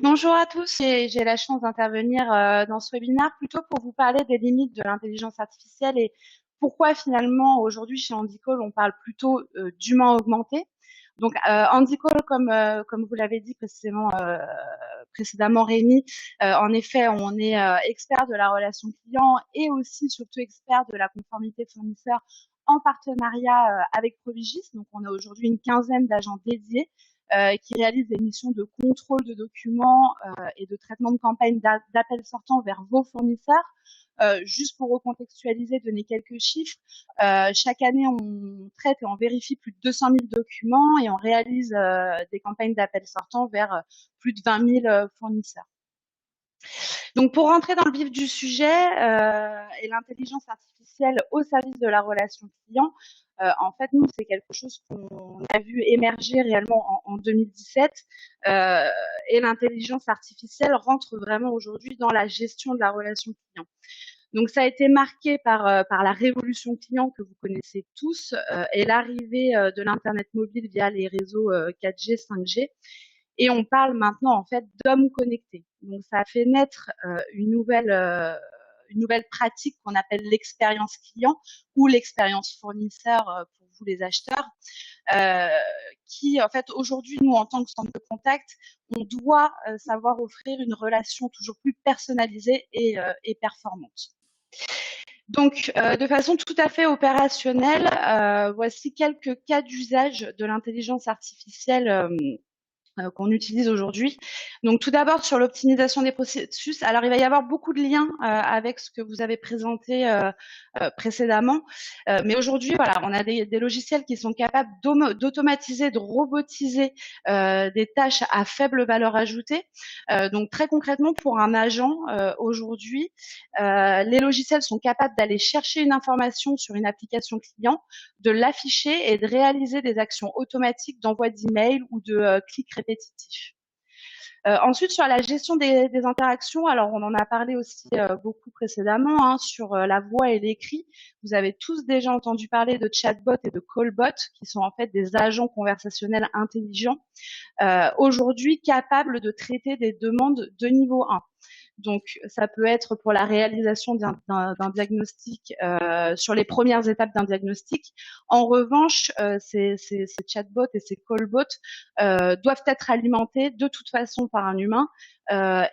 Bonjour à tous, j'ai la chance d'intervenir dans ce webinaire plutôt pour vous parler des limites de l'intelligence artificielle et pourquoi finalement aujourd'hui chez Handicall on parle plutôt d'humain augmenté. Donc Handicall, comme vous l'avez dit précédemment Rémi, en effet on est expert de la relation client et aussi surtout expert de la conformité fournisseur en partenariat avec Provigis. Donc on a aujourd'hui une quinzaine d'agents dédiés qui réalise des missions de contrôle de documents et de traitement de campagne d'appels sortants vers vos fournisseurs. Juste pour recontextualiser, donner quelques chiffres, chaque année on traite et on vérifie plus de 200 000 documents et on réalise des campagnes d'appels sortants vers plus de 20 000 fournisseurs. Donc pour rentrer dans le vif du sujet et l'intelligence artificielle au service de la relation client, en fait nous c'est quelque chose qu'on a vu émerger réellement en 2017 et l'intelligence artificielle rentre vraiment aujourd'hui dans la gestion de la relation client. Donc ça a été marqué par la révolution client que vous connaissez tous et l'arrivée de l'internet mobile via les réseaux 4G, 5G. Et on parle maintenant en fait d'hommes connectés. Donc ça a fait naître une nouvelle pratique qu'on appelle l'expérience client ou l'expérience fournisseur pour vous les acheteurs, euh, qui en fait aujourd'hui nous en tant que centre de contact, on doit savoir offrir une relation toujours plus personnalisée et performante. Donc, de façon tout à fait opérationnelle, voici quelques cas d'usage de l'intelligence artificielle qu'on utilise aujourd'hui. Donc tout d'abord sur l'optimisation des processus, alors il va y avoir beaucoup de liens avec ce que vous avez présenté précédemment, mais aujourd'hui voilà, on a des logiciels qui sont capables d'automatiser, de robotiser des tâches à faible valeur ajoutée. Donc très concrètement pour un agent aujourd'hui, les logiciels sont capables d'aller chercher une information sur une application client, de l'afficher et de réaliser des actions automatiques d'envoi d'email ou de clics répétitifs. Ensuite, sur la gestion des interactions, alors on en a parlé aussi beaucoup précédemment sur la voix et l'écrit. Vous avez tous déjà entendu parler de chatbots et de callbots, qui sont en fait des agents conversationnels intelligents, aujourd'hui capables de traiter des demandes de niveau 1. Donc, ça peut être pour la réalisation d'un diagnostic sur les premières étapes d'un diagnostic. En revanche, ces chatbots et ces callbots doivent être alimentés de toute façon par un humain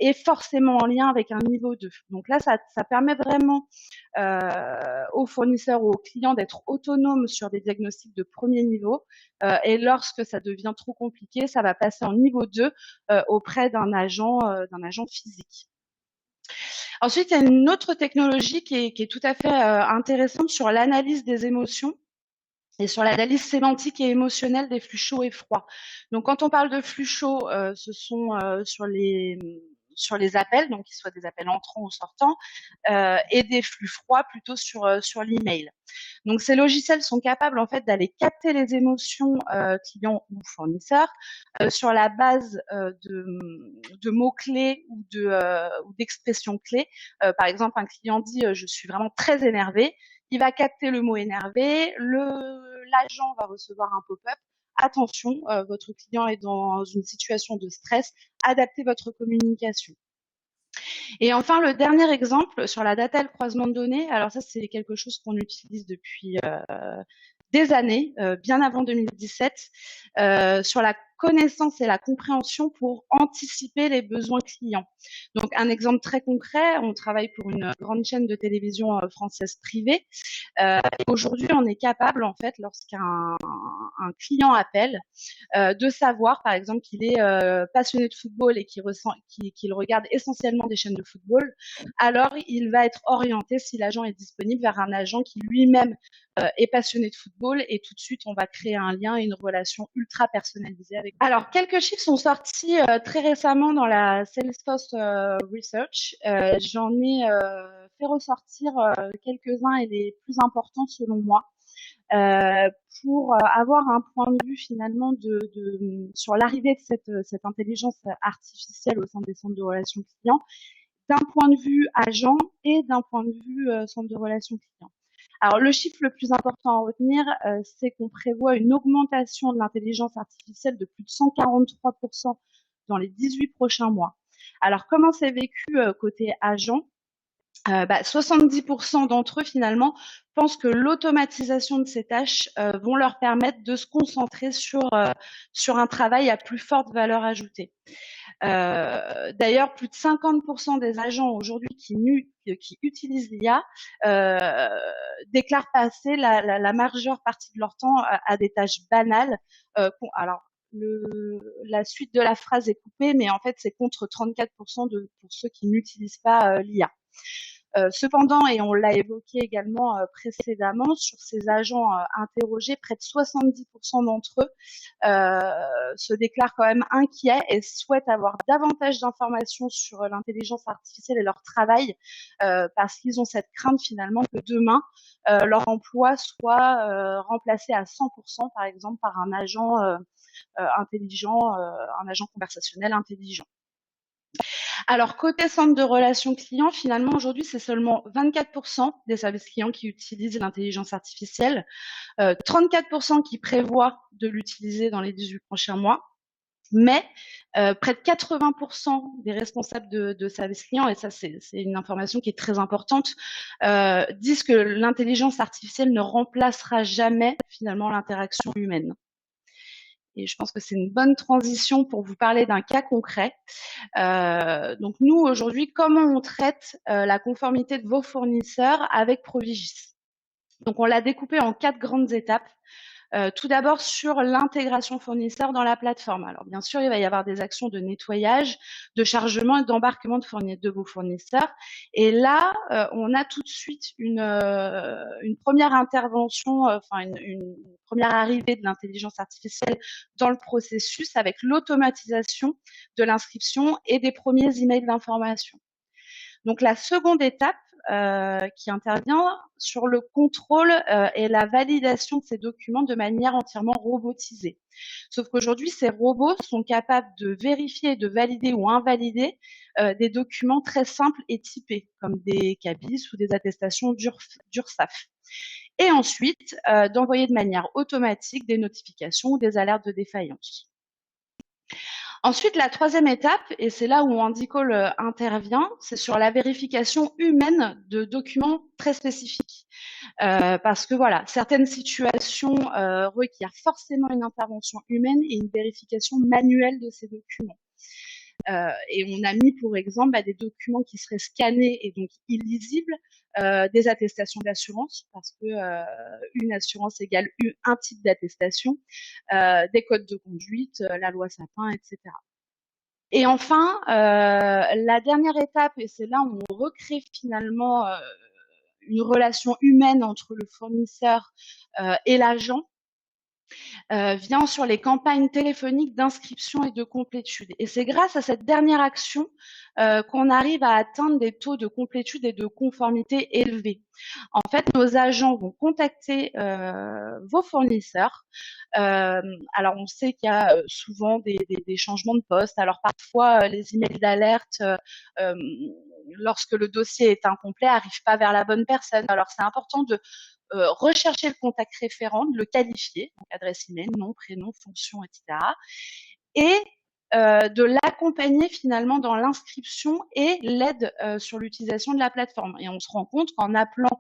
et forcément en lien avec un niveau 2. Donc là, ça permet vraiment aux fournisseurs ou aux clients d'être autonomes sur des diagnostics de premier niveau. Et lorsque ça devient trop compliqué, ça va passer en niveau 2 auprès d'un agent physique. Ensuite, il y a une autre technologie qui est tout à fait intéressante sur l'analyse des émotions et sur l'analyse sémantique et émotionnelle des flux chauds et froids. Donc, quand on parle de flux chauds, ce sont sur les appels, donc qu'ils soient des appels entrants ou sortants, et des flux froids plutôt sur l'email. Donc ces logiciels sont capables en fait d'aller capter les émotions clients ou fournisseurs sur la base de mots-clés ou d'expressions clés. Par exemple, un client dit je suis vraiment très énervé. Il va capter le mot énervé, l'agent va recevoir un pop-up. Attention, votre client est dans une situation de stress, adaptez votre communication. Et enfin, le dernier exemple sur la data et le croisement de données, alors ça c'est quelque chose qu'on utilise depuis des années, bien avant 2017, sur la connaissance et la compréhension pour anticiper les besoins clients. Donc un exemple très concret, on travaille pour une grande chaîne de télévision française privée. Et aujourd'hui, on est capable, en fait, lorsqu'un client appelle, de savoir, par exemple, qu'il est passionné de football et qu'il regarde essentiellement des chaînes de football, alors il va être orienté, si l'agent est disponible, vers un agent qui lui-même est passionné de football et tout de suite, on va créer un lien et une relation ultra personnalisée avec. Alors, quelques chiffres sont sortis très récemment dans la Salesforce Research. J'en ai fait ressortir quelques-uns et les plus importants selon moi. Euh, pour avoir un point de vue finalement sur l'arrivée de cette intelligence artificielle au sein des centres de relations clients, d'un point de vue agent et d'un point de vue centre de relations clients. Alors le chiffre le plus important à retenir, c'est qu'on prévoit une augmentation de l'intelligence artificielle de plus de 143% dans les 18 prochains mois. Alors, comment c'est vécu côté agent? 70% d'entre eux, finalement, pensent que l'automatisation de ces tâches vont leur permettre de se concentrer sur un travail à plus forte valeur ajoutée. D'ailleurs, plus de 50% des agents aujourd'hui qui utilisent l'IA déclarent passer la majeure partie de leur temps à des tâches banales. Alors, la suite de la phrase est coupée, mais en fait, c'est contre 34% pour ceux qui n'utilisent pas l'IA. Cependant, et on l'a évoqué également précédemment, sur ces agents interrogés, près de 70% d'entre eux se déclarent quand même inquiets et souhaitent avoir davantage d'informations sur l'intelligence artificielle et leur travail, parce qu'ils ont cette crainte finalement que demain, leur emploi soit remplacé à 100%, par exemple, par un agent intelligent, un agent conversationnel intelligent. Alors, côté centre de relations clients, finalement, aujourd'hui, c'est seulement 24% des services clients qui utilisent l'intelligence artificielle, 34% qui prévoient de l'utiliser dans les 18 prochains mois, mais près de 80% des responsables de services clients, et ça, c'est une information qui est très importante, disent que l'intelligence artificielle ne remplacera jamais, finalement, l'interaction humaine. Et je pense que c'est une bonne transition pour vous parler d'un cas concret. Donc nous, aujourd'hui, comment on traite la conformité de vos fournisseurs avec Provigis? Donc on l'a découpé en 4 grandes étapes. Tout d'abord sur l'intégration fournisseur dans la plateforme. Alors bien sûr, il va y avoir des actions de nettoyage, de chargement et d'embarquement de vos fournisseurs. Et là, on a tout de suite une première intervention, une première arrivée de l'intelligence artificielle dans le processus avec l'automatisation de l'inscription et des premiers emails d'information. Donc la seconde étape qui intervient sur le contrôle et la validation de ces documents de manière entièrement robotisée. Sauf qu'aujourd'hui, ces robots sont capables de vérifier et de valider ou invalider des documents très simples et typés, comme des CABIS ou des attestations d'URSSAF. Et ensuite, d'envoyer de manière automatique des notifications ou des alertes de défaillance. Ensuite, la troisième étape, et c'est là où Handycall intervient, c'est sur la vérification humaine de documents très spécifiques. Parce que voilà, certaines situations requièrent forcément une intervention humaine et une vérification manuelle de ces documents. Et on a mis pour exemple des documents qui seraient scannés et donc illisibles, des attestations d'assurance, parce que une assurance égale un type d'attestation, des codes de conduite, la loi Sapin, etc. Et enfin, la dernière étape, et c'est là où on recrée finalement une relation humaine entre le fournisseur et l'agent, vient sur les campagnes téléphoniques d'inscription et de complétude. Et c'est grâce à cette dernière action qu'on arrive à atteindre des taux de complétude et de conformité élevés. En fait, nos agents vont contacter vos fournisseurs. Alors, on sait qu'il y a souvent des changements de poste. Alors, parfois, les emails d'alerte, lorsque le dossier est incomplet, n'arrivent pas vers la bonne personne. Alors, c'est important de rechercher le contact référent, de le qualifier, donc adresse email, nom, prénom, fonction, etc. Et de l'accompagner finalement dans l'inscription et l'aide sur l'utilisation de la plateforme. Et on se rend compte qu'en appelant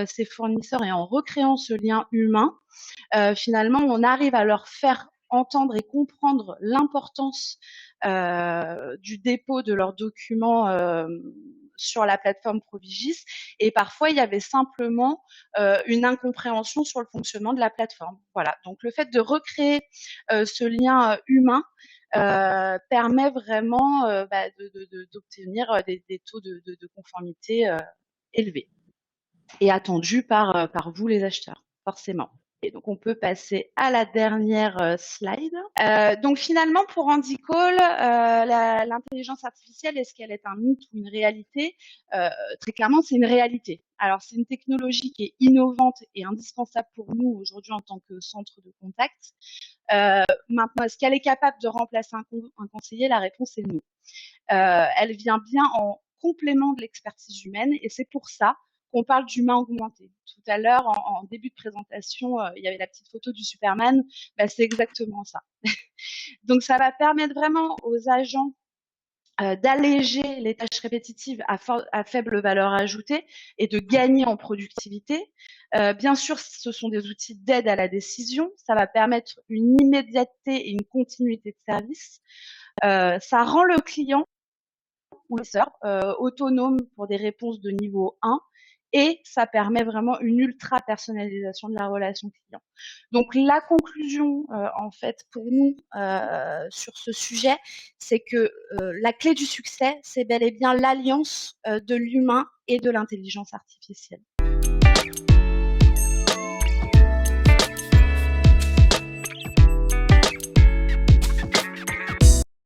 ces fournisseurs et en recréant ce lien humain, finalement, on arrive à leur faire entendre et comprendre l'importance du dépôt de leurs documents sur la plateforme Provigis, et parfois il y avait simplement une incompréhension sur le fonctionnement de la plateforme. Voilà, donc le fait de recréer ce lien humain permet vraiment d'obtenir des taux de conformité élevés et attendus par vous les acheteurs, forcément. Et donc, on peut passer à la dernière slide. Donc, finalement, pour Handycall, l'intelligence artificielle, est-ce qu'elle est un mythe ou une réalité? Très clairement, c'est une réalité. Alors, c'est une technologie qui est innovante et indispensable pour nous aujourd'hui en tant que centre de contact. Maintenant, est-ce qu'elle est capable de remplacer un conseiller? La réponse est non. Elle vient bien en complément de l'expertise humaine et c'est pour ça qu'on parle d'humain augmenté. Tout à l'heure, en début de présentation, il y avait la petite photo du Superman. Bah, c'est exactement ça. Donc, ça va permettre vraiment aux agents d'alléger les tâches répétitives à faible valeur ajoutée et de gagner en productivité. Bien sûr, ce sont des outils d'aide à la décision. Ça va permettre une immédiateté et une continuité de service. Ça rend le client ou le sœur autonome pour des réponses de niveau 1 et ça permet vraiment une ultra personnalisation de la relation client. Donc la conclusion en fait pour nous sur ce sujet, c'est que la clé du succès, c'est bel et bien l'alliance de l'humain et de l'intelligence artificielle.